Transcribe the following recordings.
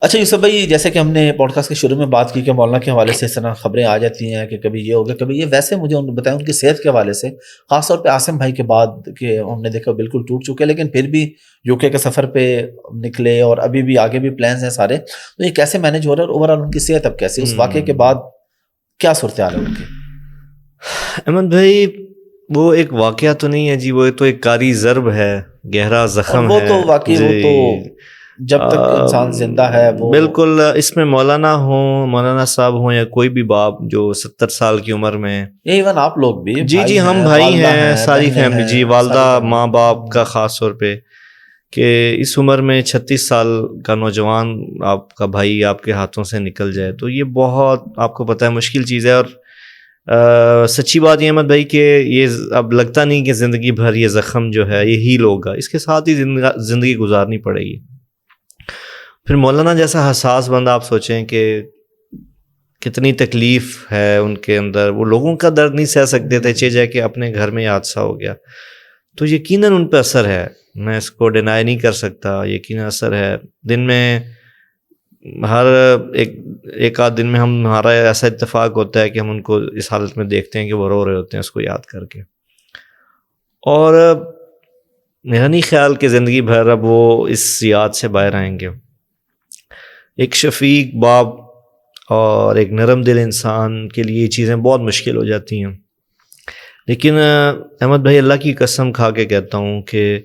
اچھا یوسف بھائی، جیسے کہ ہم نے پوڈ کاسٹ کے شروع میں بات کی کہ مولانا کے حوالے سے اس طرح خبریں آ جاتی ہیں کہ کبھی یہ ہو گیا کبھی یہ، ویسے مجھے بتائیں ان کی صحت کے حوالے سے، خاص طور پہ عاصم بھائی کے بعد کہ ہم نے دیکھا بالکل ٹوٹ چکے، لیکن پھر بھی یو کے سفر پہ نکلے اور ابھی بھی آگے بھی پلانز ہیں سارے، تو یہ کیسے مینج ہو رہا ہے اور اوور آل ان کی صحت اب کیسی، اس واقعے کے بعد کیا صورتحال ہے ان کی؟ احمد بھائی وہ ایک واقعہ تو نہیں ہے جی، وہ تو ایک کاری ضرب ہے، گہرا زخم وہ ہے تو واقعی جی. وہ تو جب تک انسان زندہ ہے وہ بالکل. اس میں مولانا ہوں، مولانا صاحب ہوں یا کوئی بھی باپ جو 70 سال کی عمر میں، ایون آپ لوگ بھی جی ہم بھائی ہیں، ساری فیملی جی، والدہ ماں باپ کا خاص طور پہ، کہ اس عمر میں 36 سال کا نوجوان آپ کا بھائی آپ کے ہاتھوں سے نکل جائے تو یہ بہت آپ کو پتہ ہے مشکل چیز ہے. اور سچی بات یہ احمد بھائی کہ یہ اب لگتا نہیں کہ زندگی بھر یہ زخم جو ہے یہ ہیل ہوگا، اس کے ساتھ ہی زندگی گزارنی پڑے گی. پھر مولانا جیسا حساس بندہ آپ سوچیں کہ کتنی تکلیف ہے ان کے اندر، وہ لوگوں کا درد نہیں سہ سکتے تھے، چہ جائے کہ اپنے گھر میں حادثہ ہو گیا تو یقیناً ان پہ اثر ہے، میں اس کو ڈینائی نہیں کر سکتا، یقیناً اثر ہے. دن میں ہر ایک آدھ دن میں ہمارا ایسا اتفاق ہوتا ہے کہ ہم ان کو اس حالت میں دیکھتے ہیں کہ وہ رو رہے ہوتے ہیں اس کو یاد کر کے. اور میرا نہیں خیال کہ زندگی بھر اب وہ اس یاد سے باہر آئیں گے. ایک شفیق باپ اور ایک نرم دل انسان کے لیے یہ چیزیں بہت مشکل ہو جاتی ہیں. لیکن احمد بھائی اللہ کی قسم کھا کے کہتا ہوں کہ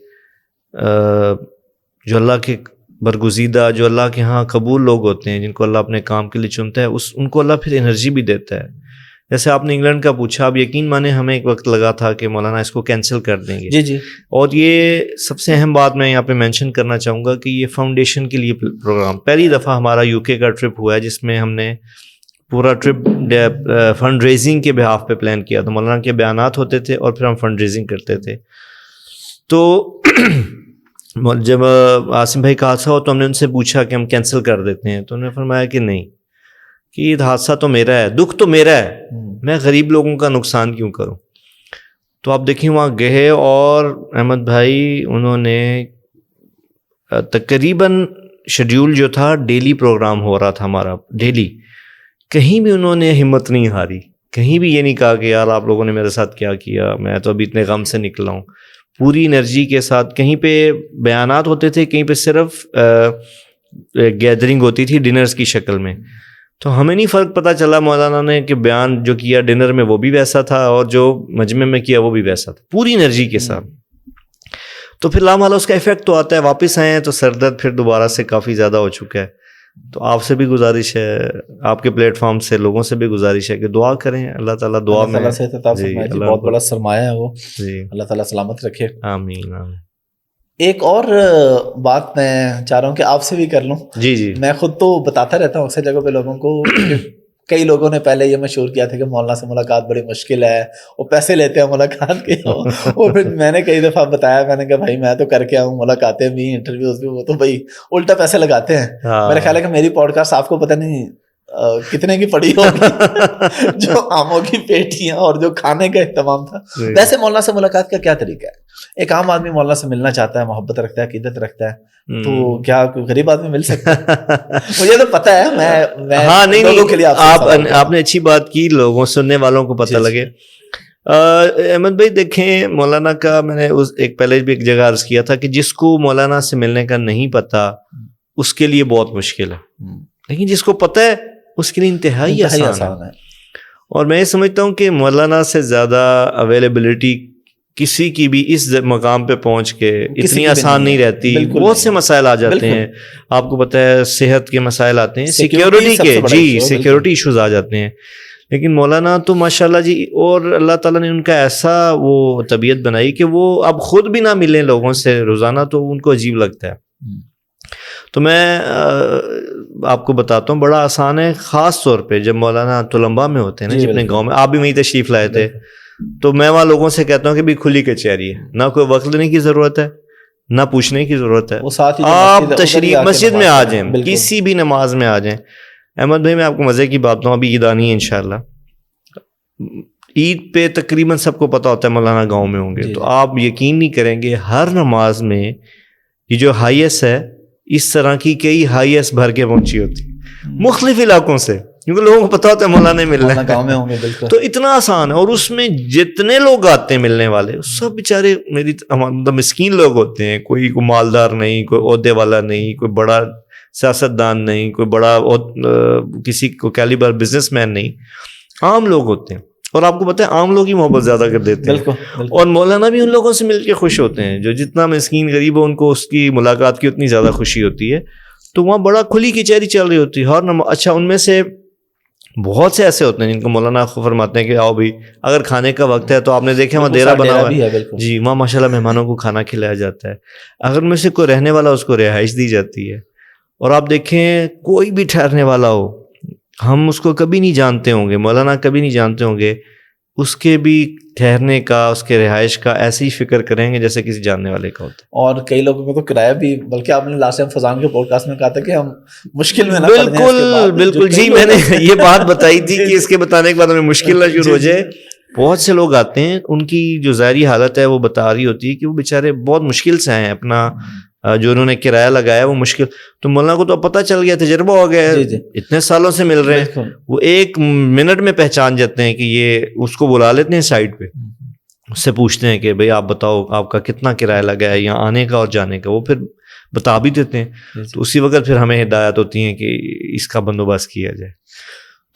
جو اللہ کے برگزیدہ، جو اللہ کے ہاں قبول لوگ ہوتے ہیں، جن کو اللہ اپنے کام کے لیے چنتا ہے، ان کو اللہ پھر انرجی بھی دیتا ہے. جیسے آپ نے انگلینڈ کا پوچھا، اب یقین مانے ہمیں ایک وقت لگا تھا کہ مولانا اس کو کینسل کر دیں گے جی اور یہ سب سے اہم بات میں یہاں پہ مینشن کرنا چاہوں گا کہ یہ فاؤنڈیشن کے لیے پروگرام پہلی دفعہ ہمارا یو کے کا ٹرپ ہوا ہے جس میں ہم نے پورا ٹرپ فنڈ ریزنگ کے بہاف پہ پلان کیا. تو مولانا کے بیانات ہوتے تھے اور پھر ہم فنڈ ریزنگ کرتے تھے. تو جب عاصم بھائی کا حادثہ ہو تو ہم نے ان سے پوچھا کہ ہم کینسل کر دیتے ہیں، تو انہوں نے فرمایا کہ نہیں، کہ یہ حادثہ تو میرا ہے، دکھ تو میرا ہے، میں غریب لوگوں کا نقصان کیوں کروں. تو آپ دیکھیں وہاں گئے اور احمد بھائی انہوں نے تقریباً شیڈیول جو تھا ڈیلی پروگرام ہو رہا تھا ہمارا ڈیلی، کہیں بھی انہوں نے ہمت نہیں ہاری، کہیں بھی یہ نہیں کہا کہ یار آپ لوگوں نے میرے ساتھ کیا کیا، میں تو ابھی اتنے غم سے نکلا ہوں. پوری انرجی کے ساتھ کہیں پہ بیانات ہوتے تھے، کہیں پہ صرف گیدرنگ ہوتی تھی ڈنرز کی شکل میں. تو ہمیں نہیں فرق پتہ چلا مولانا نے کہ بیان جو کیا ڈنر میں وہ بھی ویسا تھا اور جو مجمع میں کیا وہ بھی ویسا تھا، پوری انرجی کے ساتھ. تو پھر لامحالہ اس کا ایفیکٹ تو آتا ہے. واپس آئے ہیں تو سر درد پھر دوبارہ سے کافی زیادہ ہو چکا ہے. تو آپ سے بھی گزارش ہے، آپ کے پلیٹ فارم سے لوگوں سے بھی گزارش ہے کہ دعا کریں، اللہ تعالیٰ دعا میں جی بہت بڑا سرمایہ ہے وہ، جی اللہ تعالیٰ سلامت رکھے. آمین آمین. ایک اور بات میں چاہ رہا ہوں کہ آپ سے بھی کر لوں. جی میں خود تو بتاتا رہتا ہوں اکثر جگہوں پہ لوگوں کو، کئی لوگوں نے پہلے یہ مشہور کیا تھا کہ مولانا سے ملاقات بڑی مشکل ہے، وہ پیسے لیتے ہیں ملاقات کے. اور پھر میں نے کئی دفعہ بتایا، میں نے کہا بھائی میں تو کر کے آؤں ملاقاتیں بھی، انٹرویوز بھی، وہ تو بھائی الٹا پیسے لگاتے ہیں. میرا خیال ہے کہ میری پوڈ کاسٹ آپ کو پتہ نہیں کتنے کی پڑی ہوگی، جو آموں کی پیٹیاں اور جو کھانے کا اہتمام تھا. ویسے مولانا سے ملاقات کا کیا طریقہ ہے؟ ایک عام آدمی مولانا سے ملنا چاہتا ہے، محبت رکھتا ہے، عقیدت رکھتا ہے، تو کیا کوئی غریب آدمی مل سکتا ہے؟ مجھے تو پتا ہے، میں ہاں لوگوں کے لیے آپ نے اچھی بات کی، لوگوں سننے والوں کو پتہ لگے. احمد بھائی دیکھیں، مولانا کا میں نے ایک پہلے بھی ایک جگہ عرض کیا تھا کہ جس کو مولانا سے ملنے کا نہیں پتا اس کے لیے بہت مشکل ہے، لیکن جس کو پتہ ہے اس کے لیے انتہائی آسان ہے. اور میں یہ سمجھتا ہوں کہ مولانا سے زیادہ اویلیبلٹی کسی کی بھی اس مقام پہ پہنچ کے اتنی آسان نہیں رہتی. بہت سے مسائل آ جاتے ہیں، آپ کو پتہ ہے صحت کے مسائل آتے ہیں، سیکیورٹی کے، جی سیکیورٹی ایشوز آ جاتے ہیں. لیکن مولانا تو ماشاءاللہ جی، اور اللہ تعالیٰ نے ان کا ایسا وہ طبیعت بنائی کہ وہ اب خود بھی نہ ملیں لوگوں سے روزانہ تو ان کو عجیب لگتا ہے. تو میں آپ کو بتاتا ہوں بڑا آسان ہے. خاص طور پہ جب مولانا تلمبا میں ہوتے ہیں نا، اپنے گاؤں میں، آپ بھی وہیں تشریف لائے تھے، تو میں وہاں لوگوں سے کہتا ہوں کہ بھی کھلی کچہری ہے، نہ کوئی وقت لینے کی ضرورت ہے، نہ پوچھنے کی ضرورت ہے. آپ تشریف مسجد میں آ جائیں، کسی بھی نماز میں آ جائیں. احمد بھائی میں آپ کو مزے کی بات ہوں، ابھی عید آنی ہے انشاءاللہ. عید پہ تقریباً سب کو پتہ ہوتا ہے مولانا گاؤں میں ہوں گے، تو آپ یقین نہیں کریں گے ہر نماز میں یہ جو ہائیسٹ ہے اس طرح کی کئی ہائی ایس بھر کے پہنچی ہوتی مختلف علاقوں سے, کیونکہ لوگوں کو پتا ہوتا ہے مولانا ملنا گاؤں میں ہوں گے بالکل. تو اتنا آسان ہے. اور اس میں جتنے لوگ آتے ہیں ملنے والے سب بیچارے میری مسکین لوگ ہوتے ہیں. کوئی مالدار نہیں, کوئی عہدے والا نہیں, کوئی بڑا سیاست دان نہیں, کوئی بڑا کسی کو کیلیبر بزنس مین نہیں, عام لوگ ہوتے ہیں. اور آپ کو پتہ ہے عام لوگ ہی محبت زیادہ کر دیتے ہیں. اور مولانا بھی ان لوگوں سے مل کے خوش ہوتے ہیں جو جتنا مسکین غریب ہو ان کو اس کی ملاقات کی اتنی زیادہ خوشی ہوتی ہے. تو وہاں بڑا کھلی کچہری چل رہی ہوتی ہے. اور اچھا ان میں سے بہت سے ایسے ہوتے ہیں جن کو مولانا فرماتے ہیں کہ آؤ بھی, اگر کھانے کا وقت ہے تو آپ نے دیکھا وہاں ڈیرا بنا ہوا ہے جی, وہاں ماشاء اللہ مہمانوں کو کھانا کھلایا جاتا ہے. اگر میں سے کوئی رہنے والا اس کو رہائش دی جاتی ہے. اور آپ دیکھیں کوئی بھی ٹھہرنے والا ہو, ہم اس کو کبھی نہیں جانتے ہوں گے, مولانا کبھی نہیں جانتے ہوں گے, اس کے بھی ٹھہرنے کا, اس کے رہائش کا ایسی فکر کریں گے جیسے کسی جاننے والے کا ہوتا ہے. اور کئی لوگوں کو تو کرایہ بھی, بلکہ آپ نے لاسٹ ٹائم فضان کے پوڈ کاسٹ میں کہا تھا کہ ہم مشکل میں نہ پڑ جائیں. بالکل جی, میں نے یہ بات بتائی تھی کہ اس کے بتانے کے بعد ہمیں مشکل نہ شروع ہو جائے. بہت سے لوگ آتے ہیں, ان کی جو ظاہری حالت ہے وہ بتا رہی ہوتی ہے کہ وہ بیچارے بہت مشکل سے آئے ہیں, اپنا جو انہوں نے کرایہ لگایا وہ مشکل. تو مولانا کو تو پتہ چل گیا, تجربہ ہو گیا, اتنے سالوں سے مل رہے ہیں, وہ ایک منٹ میں پہچان جاتے ہیں کہ یہ, اس کو بلا لیتے ہیں سائڈ پہ, اس سے پوچھتے ہیں کہ بھئی آپ بتاؤ آپ کا کتنا کرایہ لگا ہے یہاں آنے کا اور جانے کا, وہ پھر بتا بھی دیتے ہیں. تو اسی وقت پھر ہمیں ہدایت ہوتی ہیں کہ اس کا بندوبست کیا جائے.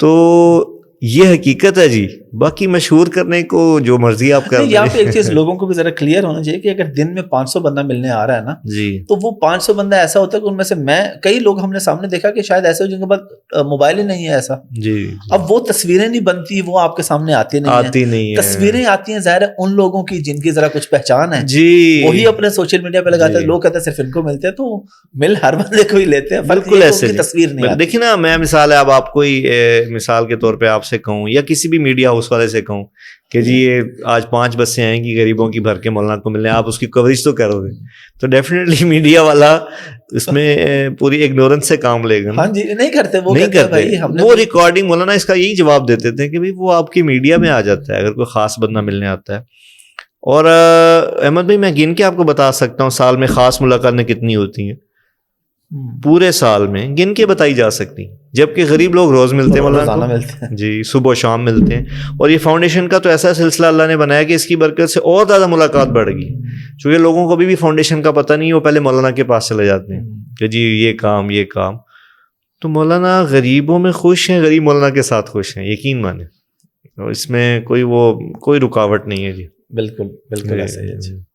تو یہ حقیقت ہے جی. باقی مشہور کرنے کو جو مرضی آپ کر. یہاں پہ ایک چیز لوگوں کو بھی ذرا کلیئر ہونا چاہیے کہ اگر دن میں 500 بندہ ملنے آ رہا ہے نا جی, تو وہ 500 بندہ ایسا ہوتا ہے کہ ان میں سے کئی لوگ ہم نے سامنے دیکھا کہ شاید ایسے ہو جن کے پاس موبائل ہی نہیں ہے ایسا. جی, اب وہ تصویریں نہیں بنتی, وہ آپ کے سامنے آتی نہیں ہیں. تصویریں آتی ہیں ظاہر ہے ان لوگوں کی جن کی ذرا کچھ پہچان ہے جی, وہی اپنے سوشل میڈیا پہ لگاتے ہیں. لوگ کہتے ہیں صرف ان کو ملتے ہیں, تو مل ہر بندے کو ہی لیتے ہیں. بالکل ایسے تصویر نہیں. دیکھیں نا, میں مثال ہے, اب آپ کوئی مثال کے طور پہ آپ سے کہوں یا کسی بھی میڈیا ہاؤس والے سے کہوں کہ جی یہ آج 5 بسیں آئیں گی غریبوں کی بھر کے مولانا کو ملنے, آپ اس کی کوریج تو کرو گے, تو ڈیفینیٹلی میڈیا والا اس میں پوری اگنورنس سے کام لے گا. ہاں جی, نہیں کرتے وہ, نہیں کرتے وہ ریکارڈنگ. مولانا اس کا یہی جواب دیتے تھے کہ وہ آپ کی میڈیا میں آ جاتا ہے اگر کوئی خاص بندہ ملنے آتا ہے. اور احمد بھائی میں گن کے آپ کو بتا سکتا ہوں سال میں خاص ملاقاتیں کتنی ہوتی ہیں, پورے سال میں گن کے بتائی جا سکتی, جبکہ غریب لوگ روز ملتے ہیں مولانا کو جی, صبح و شام ملتے ہیں. اور یہ فاؤنڈیشن کا تو ایسا سلسلہ اللہ نے بنایا کہ اس کی برکت سے اور زیادہ ملاقات بڑھ گئی, چونکہ لوگوں کو ابھی بھی فاؤنڈیشن کا پتہ نہیں, وہ پہلے مولانا کے پاس چلے جاتے ہیں کہ جی یہ کام یہ کام. تو مولانا غریبوں میں خوش ہیں, غریب مولانا کے ساتھ خوش ہیں, یقین مانیں, اس میں کوئی رکاوٹ نہیں ہے جی. بالکل بالکل ایسا ہی ہے.